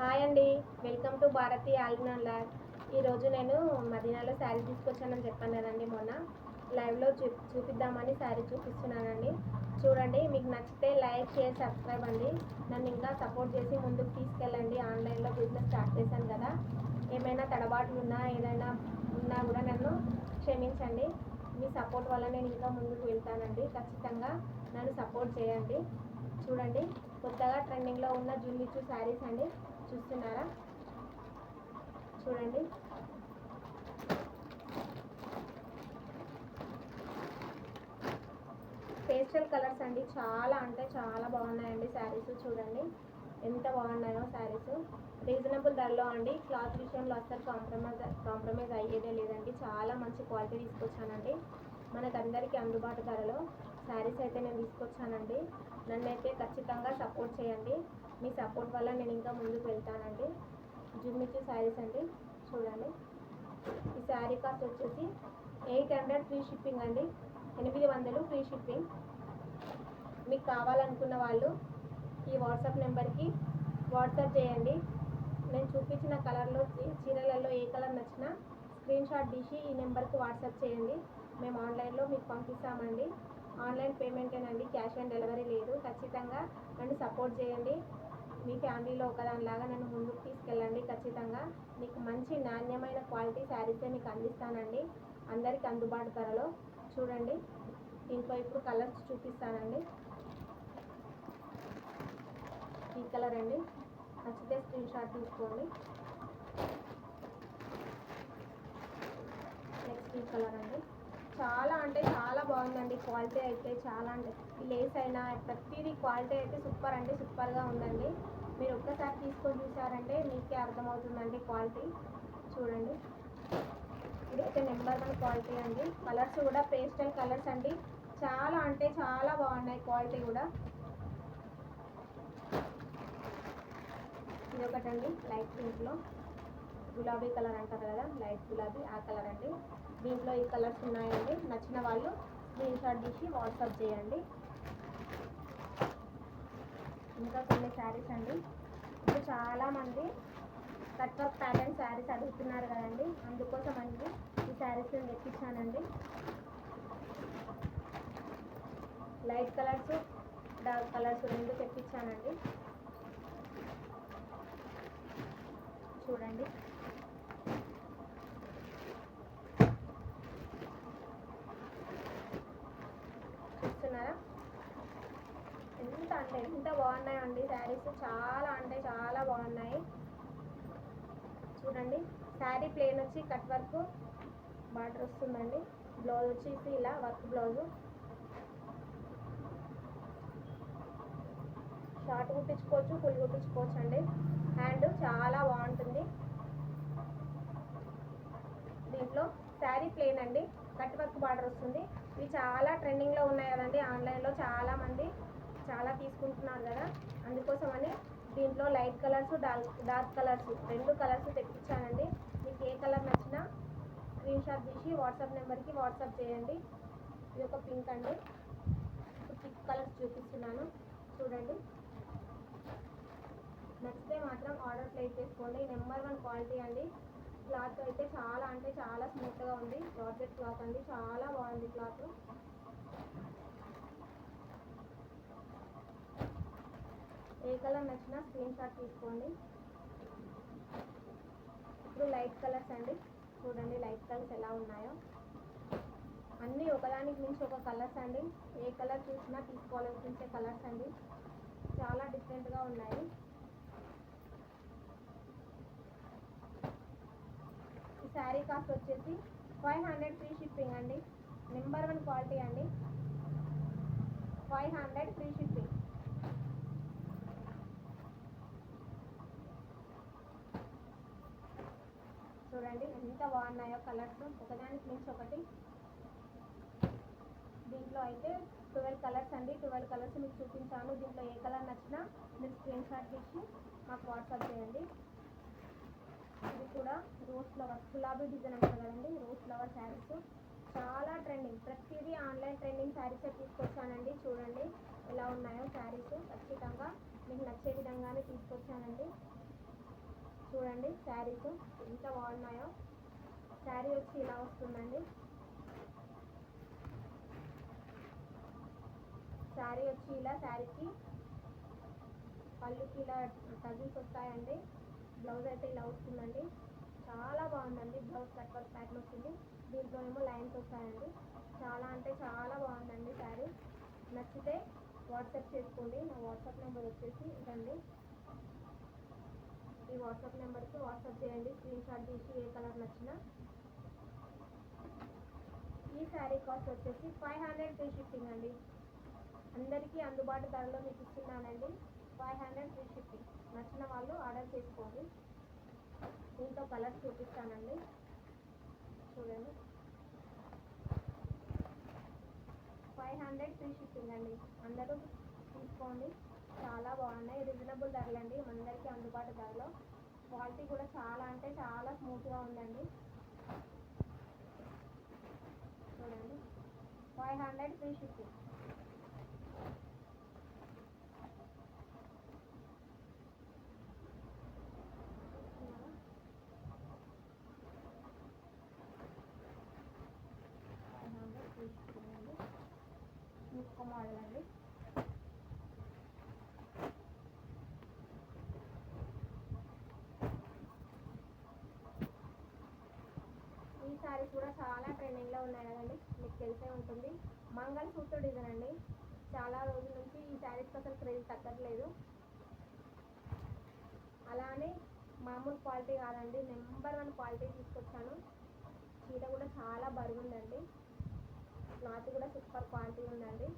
Hi అండి. Welcome to Bharathi Alvin lab. ఈరోజు నేను మదీనాలో శారీ తీసుకొచ్చానని చెప్పాను కదండి మొన్న. లైవ్లో చూపిద్దామని శారీ చూపిస్తున్నానండి. చూడండి, మీకు నచ్చితే లైక్, షేర్, సబ్స్క్రైబ్ అండి. నన్ను ఇంకా సపోర్ట్ చేసి ముందుకు తీసుకెళ్ళండి. ఆన్లైన్లో బిజినెస్ స్టార్ట్ చేశాను కదా, ఏమైనా తడబాట్లు ఉన్నా ఏదైనా ఉన్నా కూడా నన్ను క్షమించండి. మీ సపోర్ట్ వల్ల నేను ఇంకా ముందుకు వెళ్తానండి. ఖచ్చితంగా నన్ను సపోర్ట్ చేయండి. చూడండి, కొత్తగా ట్రెండింగ్లో ఉన్న జుమ్మిచ్చు శారీస్ అండి. చూస్తున్నారా? చూడండి, పేస్టల్ కలర్స్ అండి. చాలా అంటే చాలా బాగున్నాయండి శారీస్. చూడండి ఎంత బాగున్నాయో శారీస్. రీజనబుల్ ధరలో అండి. క్లాత్ విషయంలో అస్సలు కాంప్రమైజ్ అయ్యేదే లేదండి. చాలా మంచి క్వాలిటీ తీసుకొచ్చానండి. మనకందరికీ అందుబాటు ధరలో శారీస్ అయితే నేను తీసుకొచ్చానండి. నన్నైతే ఖచ్చితంగా సపోర్ట్ చేయండి. మీ సపోర్ట్ వల్ల నేను ఇంకా ముందుకు వెళ్తానండి. జుమ్మిచ్చు శారీస్ అండి. చూడండి, ఈ శారీ కాస్ట్ వచ్చేసి 800 ఫ్రీ షిప్పింగ్ అండి. 800 ఫ్రీ షిప్పింగ్. మీకు కావాలనుకున్న వాళ్ళు ఈ వాట్సాప్ నెంబర్కి వాట్సాప్ చేయండి. నేను చూపించిన కలర్లో చీరలలో ఏ కలర్ నచ్చినా స్క్రీన్ షాట్ తీసి ఈ నెంబర్కి వాట్సాప్ చేయండి. మేము ఆన్లైన్లో మీకు పంపిస్తామండి. ఆన్లైన్ పేమెంటేనండి, క్యాష్ ఆన్ డెలివరీ లేదు. ఖచ్చితంగా నన్ను సపోర్ట్ చేయండి. మీ ఫ్యామిలీలో ఒకదానిలాగా నన్ను ముందుకు తీసుకెళ్ళండి. ఖచ్చితంగా మీకు మంచి నాణ్యమైన క్వాలిటీ శారీసే మీకు అందిస్తానండి, అందరికి అందుబాటు ధరలో. చూడండి, దీంట్లో ఇప్పుడు కలర్స్ చూపిస్తానండి. ఈ కలర్ అండి. నచ్చితే స్క్రీన్ షాట్ తీసుకోండి. నెక్స్ట్ ఈ కలర్ అండి. చాలా అంటే చాలా బాగుందండి. క్వాలిటీ అయితే చాలా అంటే లేస్ అయినా ప్రతిదీ క్వాలిటీ అయితే సూపర్ అంటే సూపర్గా ఉందండి. మీరు ఒక్కసారి తీసుకొని చూసారంటే మీకే అర్థమవుతుందండి క్వాలిటీ. చూడండి, ఇదైతే నెంబర్ 1 క్వాలిటీ అండి. కలర్స్ కూడా పేస్టల్ కలర్స్ అండి. చాలా అంటే చాలా బాగున్నాయి క్వాలిటీ కూడా. ఇది ఒకటండి, లైట్ పింక్లో గులాబీ కలర్ అంటారు కదా, లైట్ గులాబీ, ఆ కలర్ అండి. దీంట్లో ఈ కలర్స్ ఉన్నాయండి. నచ్చిన వాళ్ళు స్క్రీన్ షాట్ తీసి వాట్సాప్ చేయండి. ఇంకా కొన్ని శారీస్ అండి. ఇప్పుడు చాలామంది కట్ వర్క్ ప్యాటర్న్ శారీస్ అడుగుతున్నారు కదండి, అందుకోసం అండి ఈ శారీస్ నేను తెప్పించానండి. లైట్ కలర్స్, డార్క్ కలర్స్ రెండు తెప్పించానండి. చూడండి, చూస్తున్నారా? ఎంత బాగున్నాయండి శారీస్. చాలా అంటే చాలా బాగున్నాయి. చూడండి, శారీ ప్లేన్ వచ్చి కట్ వర్క్ బార్డర్ వస్తుందండి. బ్లౌజ్ వచ్చేసి ఇలా వర్క్ బ్లౌజు. షార్ట్ కుట్టించుకోవచ్చు, ఫుల్ కుట్టించుకోవచ్చు అండి. హ్యాండ్ చాలా బాగుంటుంది. దీంట్లో శారీ ప్లేన్ అండి, కట్ వర్క్ బార్డర్ వస్తుంది. ఇవి చాలా ట్రెండింగ్లో ఉన్నాయి కదండి. ఆన్లైన్లో చాలామంది చాలా తీసుకుంటున్నారు కదా, అందుకోసమని దీంట్లో లైట్ కలర్స్, డార్క్ కలర్స్ రెండు కలర్స్ తెప్పించానండి. మీకు ఏ కలర్ నచ్చినా స్క్రీన్ షాట్ తీసి వాట్సాప్ నెంబర్కి వాట్సాప్ చేయండి. ఇది ఒక పింక్ అండి. ఇప్పుడు పింక్ కలర్స్ చూపిస్తున్నాను. చూడండి, నచ్చితే మాత్రం ఆర్డర్ ప్లేస్ చేసుకోండి. నెంబర్ 1 క్వాలిటీ అండి. క్లాత్ అయితే చాలా అంటే చాలా స్మూత్గా ఉంది. జార్జెట్ క్లాత్ అండి, చాలా బాగుంది క్లాత్. ఏ కలర్ నచ్చినా స్క్రీన్ షాట్ తీసుకోండి. ఇప్పుడు లైట్ కలర్స్ అండి. చూడండి లైట్ కలర్స్ ఎలా ఉన్నాయో. అన్నీ ఒకదానికి మించి ఒక కలర్స్ అండి. ఏ కలర్ చూసినా తీసుకోవాలనిపించే కలర్స్ అండి. చాలా డిఫరెంట్గా ఉన్నాయి. ఈ శారీ కాస్ట్ వచ్చేసి 500 ఫ్రీ షిప్పింగ్ అండి. నెంబర్ 1 క్వాలిటీ అండి. 500 ఫ్రీ షిప్పింగ్. చూడండి ఎంత బాగున్నాయో కలర్స్, ఒకదానికి మించి ఒకటి. దీంట్లో అయితే 12 కలర్స్ అండి. 12 కలర్స్ మీకు చూపించాను. దీంట్లో ఏ కలర్ నచ్చినా మీరు స్క్రీన్ షాట్ తీసి మాకు వాట్సాప్ చేయండి. ఇది కూడా రోజ్ ఫ్లవర్, గులాబీ డిజైన్ అంటారు కదండి, రోజ్ ఫ్లవర్ శారీస్. చాలా ట్రెండింగ్, ప్రతిదీ ఆన్లైన్ ట్రెండింగ్ శారీసే తీసుకొచ్చానండి. చూడండి ఎలా ఉన్నాయో శారీస్. ఖచ్చితంగా మీకు నచ్చే విధంగానే తీసుకొచ్చానండి. చూడండి శారీస్ ఎంత బాగున్నాయో. శారీ వచ్చి ఇలా వస్తుందండి. శారీ వచ్చి ఇలా, శారీకి పళ్ళుకి ఇలా టజిల్స్ వస్తాయండి. బ్లౌజ్ అయితే ఇలా వస్తుందండి. చాలా బాగుందండి. బ్లౌజ్ కట్ వర్క్ ప్యాటర్న్ వస్తుంది. దీంట్లో ఏమో లైన్స్ వస్తాయండి. చాలా అంటే చాలా బాగుందండి శారీ. నచ్చితే వాట్సాప్ చేసుకోండి. నా వాట్సాప్ నెంబర్ వచ్చేసి ఇదండి. ఈ వాట్సాప్ నెంబర్కి వాట్సాప్ చేయండి. స్క్రీన్ షాట్ తీసి ఏ కలర్ నచ్చినా. ఈ శారీ కాస్ట్ వచ్చేసి 500 ఫ్రీ షిప్పింగ్ అండి. అందరికీ అందుబాటు ధరలో మీకు ఇస్తున్నానండి. 500 ఫ్రీ షిప్పింగ్. నచ్చిన వాళ్ళు ఆర్డర్ చేసుకోండి. దీంతో కలర్స్ చూపిస్తానండి. చూడండి 500 ఫ్రీ షిప్పింగ్ అండి. అందరూ తీసుకోండి. చాలా బాగున్నాయి. రీజనబుల్ ధరలండి. అందరికీ అందుబాటు ధరలో. క్వాలిటీ కూడా చాలా అంటే చాలా స్మూత్గా ఉందండి. చూడండి 500 ఫ్రీ షిప్పింగ్. ముక్క మోడల్ అండి. ఈ సారీస్ కూడా చాలా ట్రెండింగ్లో ఉన్నాయి కదండి, మీకు తెలిసే ఉంటుంది. మంగళసూత్ర డిజైన్ అండి. చాలా రోజుల నుంచి ఈ శారీస్కి అసలు క్రేజ్ తగ్గట్లేదు. అలానే మామూలు క్వాలిటీ కాదండి, నెంబర్ 1 క్వాలిటీ తీసుకొచ్చాను. చీర కూడా చాలా బరువుందండి. క్లాత్ కూడా సూపర్ క్వాలిటీ ఉందండి.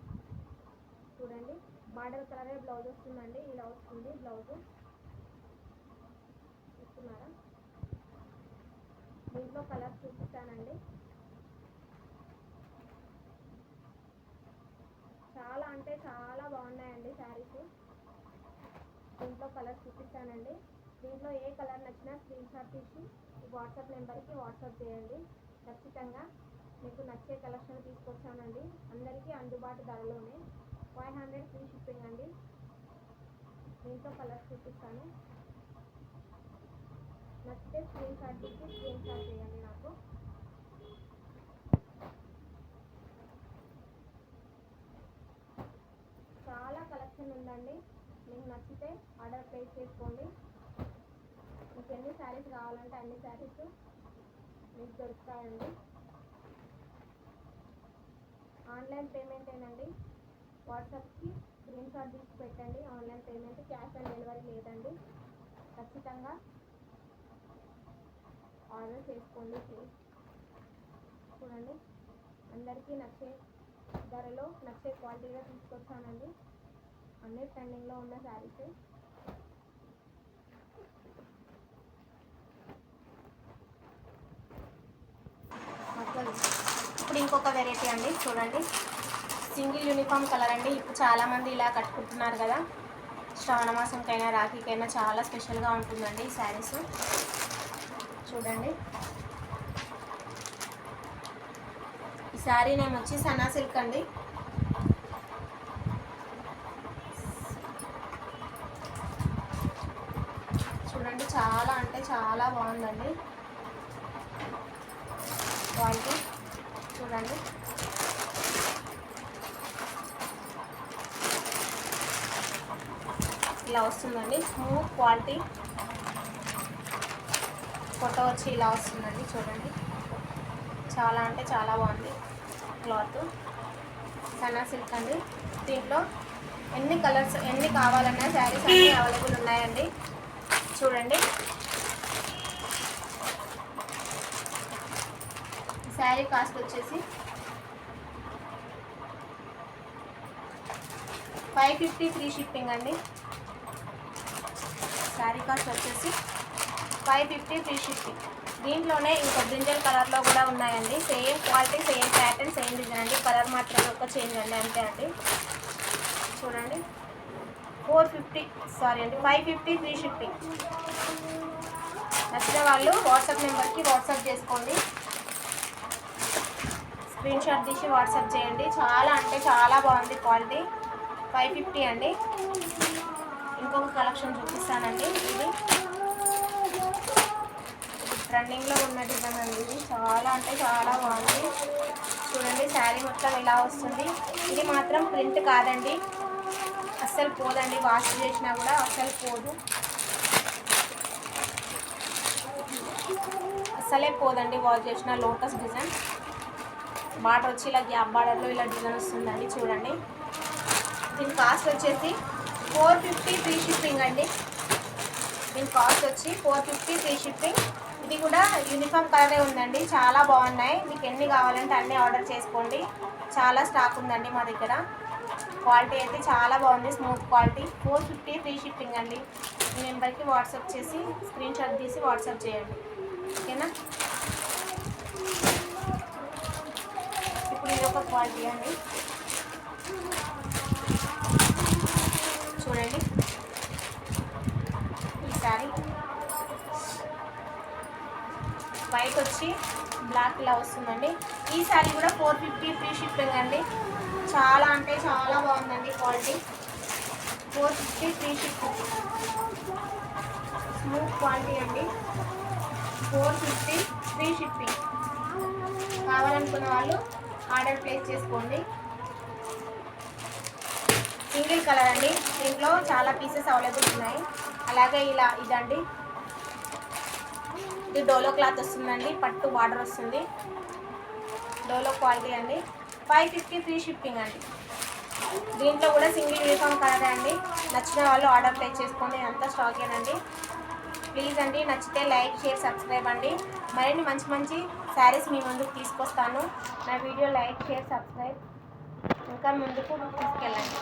చూడండి బార్డర్ కలరే బ్లౌజ్ వస్తుందండి. ఇలా వస్తుంది బ్లౌజ్. చూస్తున్నారా? దీంట్లో కలర్స్ చూపిస్తానండి. చాలా అంటే చాలా బాగున్నాయండి శారీస్. దీంట్లో కలర్స్ చూపిస్తానండి. దీంట్లో ఏ కలర్ నచ్చినా స్క్రీన్ షాట్ తీసి వాట్సాప్ నెంబర్కి వాట్సాప్ చేయండి. ఖచ్చితంగా మీకు నచ్చే కలెక్షన్ తీసుకొచ్చానండి. అందరికీ అందుబాటు ధరలోనే. 500 ఫ్రీ షిప్పింగ్ అండి. దీంట్లో కలర్స్ చూపిస్తాను. నచ్చితే స్క్రీన్ షాట్ తీసి స్క్రీన్ షాట్ చేయండి నాకు. చాలా కలెక్షన్ ఉందండి. మీకు నచ్చితే ఆర్డర్ ప్లేస్ చేసుకోండి. మీకు ఎన్ని శారీస్ కావాలంటే అన్ని శారీస్ మీకు దొరుకుతాయండి. ఆన్లైన్ పేమెంట్ ఏనండి. వాట్సాప్కి స్క్రీన్ షాట్ తీసి పెట్టండి. Online payment, cash on delivery లేదండి. ఖచ్చితంగా ఆర్డర్ చేసుకోండి ప్లీజ్. చూడండి అందరికీ నచ్చే ధరలో నచ్చే క్వాలిటీగా తీసుకొచ్చానండి. అన్నీ ట్రెండింగ్లో ఉన్న శారీస్. ఇప్పుడు ఇంకొక వెరైటీ అండి. చూడండి సింగిల్ యూనిఫామ్ కలర్ అండి. ఇప్పుడు చాలామంది ఇలా కట్టుకుంటున్నారు కదా, శ్రావణ మాసంకైనా రాఖీకైనా చాలా స్పెషల్గా ఉంటుందండి ఈ శారీస్. చూడండి ఈ శారీ నేమ్ వచ్చి సన్నా సిల్క్ అండి. చూడండి చాలా అంటే చాలా బాగుందండి క్వాలిటీ. చూడండి ఇలా వస్తుందండి. Smooth quality. ఫోటో వచ్చి ఇలా వస్తుందండి. చూడండి చాలా అంటే చాలా బాగుంది క్లాత్. సన్నా సిల్క్ అండి. దీంట్లో ఎన్ని కలర్స్ ఎన్ని కావాలన్నా శారీస్ అన్నీ అవైలబుల్ ఉన్నాయండి. చూడండి శారీ కాస్ట్ వచ్చేసి 550 ఫ్రీ షిప్పింగ్ అండి. శారీ కాస్ట్ వచ్చేసి 550 ఫ్రీ షిప్పింగ్. దీంట్లోనే ఇంకో బ్రింజల్ కలర్లో కూడా ఉన్నాయండి. Same quality, same pattern, same design అండి. కలర్ మాత్రమే ఒక చేంజ్ అండి, అంతే అండి. చూడండి 550 ఫ్రీ షిప్పింగ్. నచ్చిన వాళ్ళు వాట్సాప్ నెంబర్కి వాట్సాప్ చేసుకోండి. స్క్రీన్ షాట్ తీసి వాట్సాప్ చేయండి. చాలా అంటే చాలా బాగుంది క్వాలిటీ. 550 అండి. ఇంకొక కలెక్షన్ చూపిస్తానండి. ఇది ఉన్న డిజైన్ అండి ఇది. చాలా అంటే చాలా బాగుంది. చూడండి శారీ మొత్తం ఇలా వస్తుంది. ఇది మాత్రం ప్రింట్ కాదండి, అస్సలు పోదండి. వాష్ చేసినా కూడా అస్సలు పోదు, అస్సలే పోదండి వాష్ చేసిన. లోటస్ డిజైన్ బార్డర్ వచ్చి ఇలా గ్యాప్ బార్డర్లో ఇలా డిజైన్ వస్తుందండి. చూడండి దీని కాస్ట్ వచ్చేసి 450 ఫ్రీ షిప్పింగ్ అండి. దీని కాస్ట్ వచ్చి 450 ఫ్రీ షిప్పింగ్. ఇది కూడా యూనిఫామ్ కలరే ఉందండి. చాలా బాగున్నాయి. మీకు ఎన్ని కావాలంటే అన్నీ ఆర్డర్ చేసుకోండి. చాలా స్టాక్ ఉందండి మా దగ్గర. క్వాలిటీ అయితే చాలా బాగుంది, స్మూత్ క్వాలిటీ. 450 ఫ్రీ షిప్పింగ్ అండి. ఈ నెంబర్కి వాట్సాప్ చేసి స్క్రీన్ షాట్ తీసి వాట్సాప్ చేయండి, ఓకేనా. ఇప్పుడు ఇది ఒక క్వాలిటీ అండి. చూడండి ఈ శారీ వైట్ వచ్చి బ్లాక్ ఇలా వస్తుందండి. ఈ శారీ కూడా 450 ఫ్రీ షిప్పింగ్ అండి. చాలా అంటే చాలా బాగుందండి quality. 450 free shipping, smooth quality అండి. 450 ఫ్రీ షిప్పింగ్. కావాలనుకున్న వాళ్ళు ఆర్డర్ ప్లేస్ చేసుకోండి. సింగిల్ కలర్ అండి, దీంట్లో చాలా పీసెస్ అవైలబుల్ ఉన్నాయి. అలాగే ఇలా ఇదండి, ఇది డోలో క్లాత్ వస్తుందండి, పట్టు బార్డర్ వస్తుంది. డోలో క్వాలిటీ అండి. 550 ఫ్రీ షిప్పింగ్ అండి. దీంట్లో కూడా సింగిల్ యూనిఫామ్ కలర్ అండి. నచ్చిన వాళ్ళు ఆర్డర్ ప్లేస్ చేసుకోండి. అంతా స్టాకేనండి. ప్లీజ్ అండి, నచ్చితే లైక్, షేర్, సబ్స్క్రైబ్ అండి. మరిన్ని మంచి మంచి శారీస్ మీ ముందుకు తీసుకొస్తాను. నా వీడియో లైక్, షేర్, సబ్స్క్రైబ్ ఇంకా ముందుకు తీసుకెళ్ళండి.